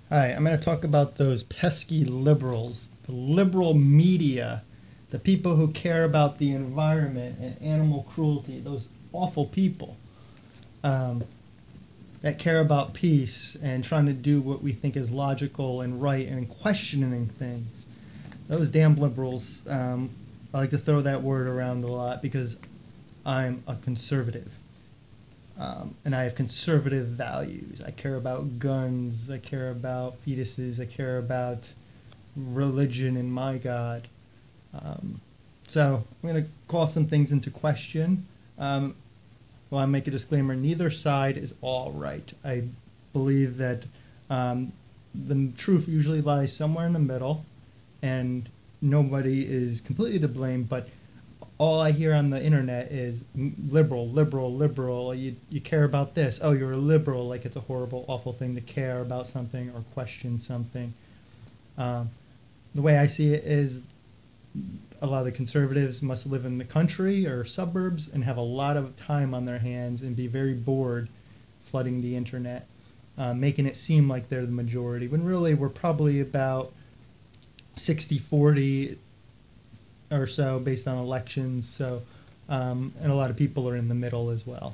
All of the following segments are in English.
Hi, I'm going to talk about those pesky liberals, the liberal media, the people who care about the environment and animal cruelty, those awful people um, that care about peace and trying to do what we think is logical and right and questioning things. Those damn liberals, I like to throw that word around a lot because I'm a conservative. And I have conservative values. I care about guns. I care about fetuses. I care about religion and my God. Um, so I'm going to call some things into question. Um, well, I make a disclaimer: neither side is all right. I believe that the truth usually lies somewhere in the middle, and nobody is completely to blame. But all I hear on the internet is liberal, liberal, liberal. You care about this. Oh, you're a liberal. Like it's a horrible, awful thing to care about something or question something. Um, the way I see it is a lot of the conservatives must live in the country or suburbs and have a lot of time on their hands and be very bored flooding the internet, making it seem like they're the majority, when really we're probably about 60-40 or so based on elections. So, and a lot of people are in the middle as well.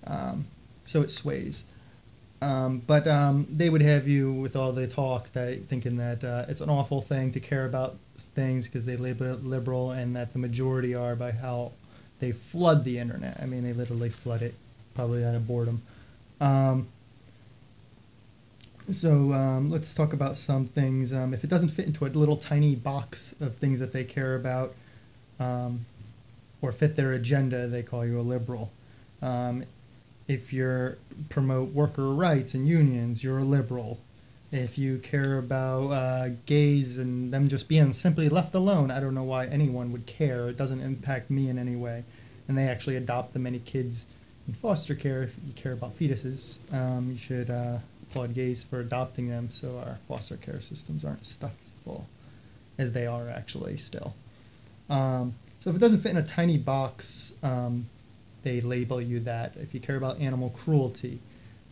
Um, so it sways. But they would have you with all the talk that thinking that it's an awful thing to care about things because they label it liberal, and that the majority are by how they flood the internet. I mean, they literally flood it, probably out of boredom. Um, so let's talk about some things. If it doesn't fit into a little tiny box of things that they care about, um, or fit their agenda, they call you a liberal. Um, if you promote worker rights and unions, you're a liberal. If you care about gays and them just being simply left alone, I don't know why anyone would care. It doesn't impact me in any way. And they actually adopt the many kids in foster care. If you care about fetuses, you should applaud gays for adopting them so our foster care systems aren't stuffed full, as they are actually still. So if it doesn't fit in a tiny box, they label you that. If you care about animal cruelty,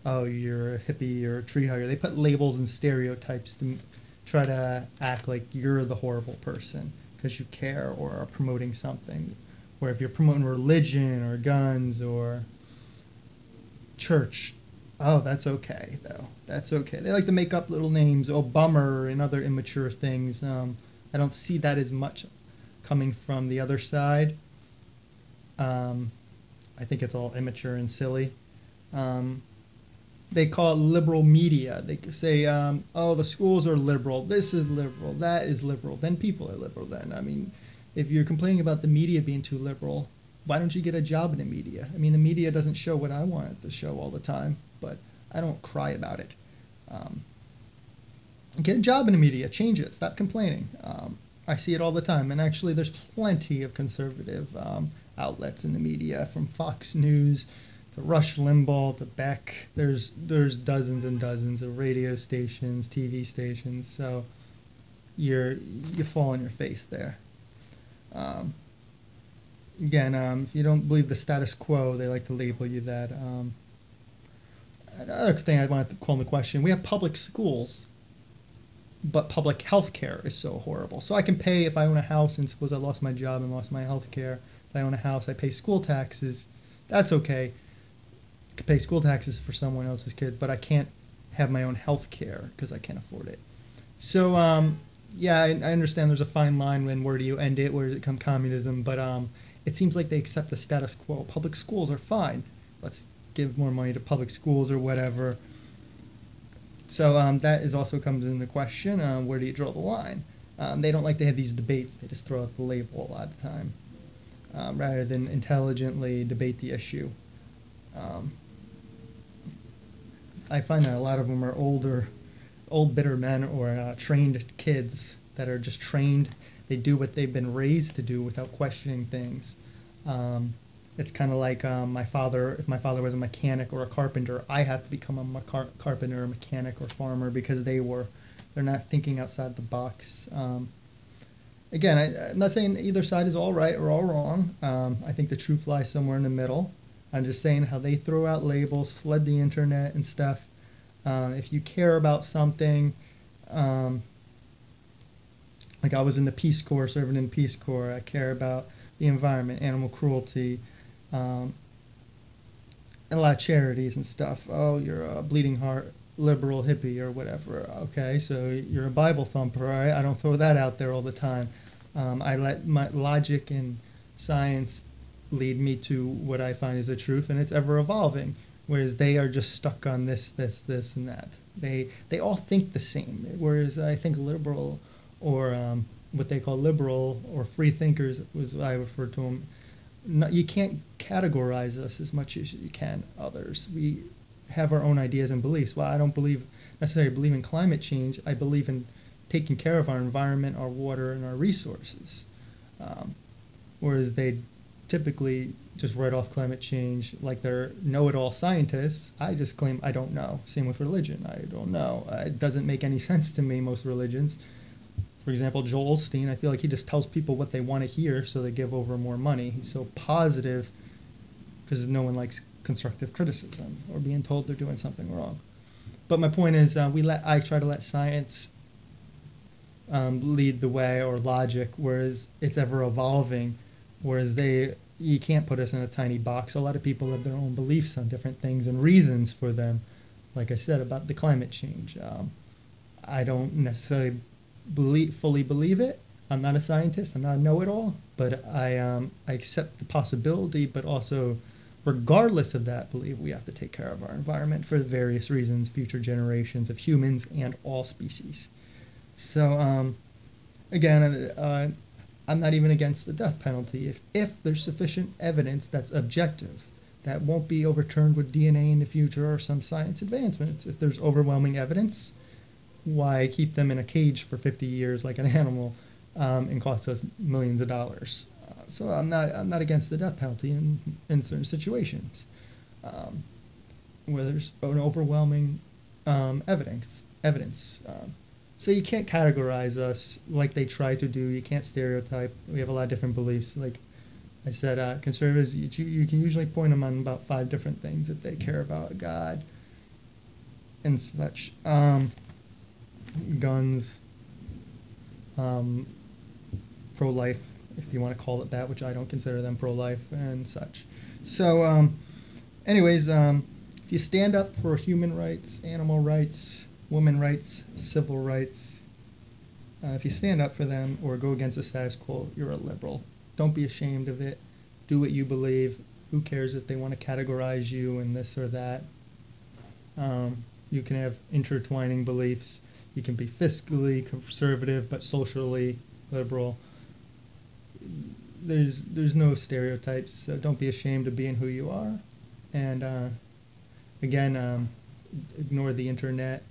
oh, you're a hippie or a tree hugger. They put labels and stereotypes to try to act like you're the horrible person because you care or are promoting something. Or if you're promoting religion or guns or church, oh, that's okay, though. That's okay. They like to make up little names, oh, bummer, and other immature things. I don't see that as much coming from the other side. Um, I think it's all immature and silly. Um, they call it liberal media. They say, oh, the schools are liberal. This is liberal. That is liberal. Then people are liberal. Then I mean, if you're complaining about the media being too liberal, why don't you get a job in the media? I mean, the media doesn't show what I want it to show all the time, but I don't cry about it. Um, get a job in the media. Change it. Stop complaining. I see it all the time, and actually, there's plenty of conservative outlets in the media, from Fox News to Rush Limbaugh to Beck. There's dozens and dozens of radio stations, TV stations. So you fall on your face there. Um, again, if you don't believe the status quo, they like to label you that. Another thing I wanted to call into question: we have public schools, but public health care is so horrible. So I can pay if I own a house, and suppose I lost my job and lost my health care. If I own a house, I pay school taxes. That's okay. I can pay school taxes for someone else's kid, but I can't have my own health care because I can't afford it. So yeah, I understand there's a fine line when where do you end it, where does it become communism, but it seems like they accept the status quo. Public schools are fine. Let's give more money to public schools or whatever. So that is also comes into question. Where do you draw the line? They don't like to have these debates. They just throw out the label a lot of the time, rather than intelligently debate the issue. Um, I find that a lot of them are old bitter men or trained kids that are just trained. They do what they've been raised to do without questioning things. Um, it's kind of like my father. If my father was a mechanic or a carpenter, I have to become a carpenter, or mechanic, or farmer because they were. They're not thinking outside the box. Again, I'm not saying either side is all right or all wrong. I think the truth lies somewhere in the middle. I'm just saying how they throw out labels, flood the internet and stuff. If you care about something, um, like I was in the Peace Corps, serving in the Peace Corps, I care about the environment, animal cruelty, um, and a lot of charities and stuff. Oh, you're a bleeding heart liberal hippie or whatever. Okay, so you're a Bible thumper, all right? I don't throw that out there all the time. I let my logic and science lead me to what I find is the truth, and it's ever evolving. Whereas they are just stuck on this, and that. They all think the same. Whereas I think liberal, or what they call liberal or free thinkers, was what I refer to them. You can't categorize us as much as you can others. We have our own ideas and beliefs. Well, I don't necessarily believe in climate change. I believe in taking care of our environment, our water, and our resources. Whereas they typically just write off climate change like they're know-it-all scientists. I just claim I don't know. Same with religion. I don't know. It doesn't make any sense to me, most religions. For example, Joel Osteen, I feel like he just tells people what they want to hear so they give over more money. He's so positive because no one likes constructive criticism or being told they're doing something wrong. But my point is, I try to let science lead the way, or logic, whereas it's ever evolving. Whereas you can't put us in a tiny box. A lot of people have their own beliefs on different things and reasons for them. Like I said about the climate change, I don't necessarily fully believe it. I'm not a scientist. I'm not a know-it-all, but I accept the possibility. But also, regardless of that belief, we have to take care of our environment for various reasons, future generations of humans and all species. So again, I'm not even against the death penalty if there's sufficient evidence that's objective, that won't be overturned with DNA in the future or some science advancements. If there's overwhelming evidence, why keep them in a cage for 50 years like an animal and cost us millions of dollars? So I'm not against the death penalty in certain situations where there's an overwhelming evidence. So you can't categorize us like they try to do. You can't stereotype. We have a lot of different beliefs. Like I said, conservatives, you can usually point them on about 5 different things that they care about: God and such. Guns, pro-life, if you want to call it that, which I don't consider them pro-life, and such. So, anyways, if you stand up for human rights, animal rights, women rights, civil rights, if you stand up for them or go against the status quo, you're a liberal. Don't be ashamed of it. Do what you believe. Who cares if they want to categorize you in this or that? You can have intertwining beliefs. You can be fiscally conservative but socially liberal. There's no stereotypes, so don't be ashamed of being who you are. And again, ignore the internet.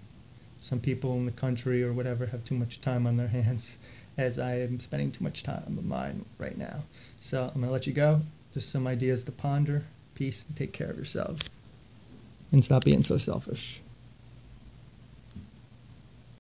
Some people in the country or whatever have too much time on their hands, as I am spending too much time on mine right now. So I'm going to let you go. Just some ideas to ponder. Peace, and take care of yourselves. And stop being so selfish.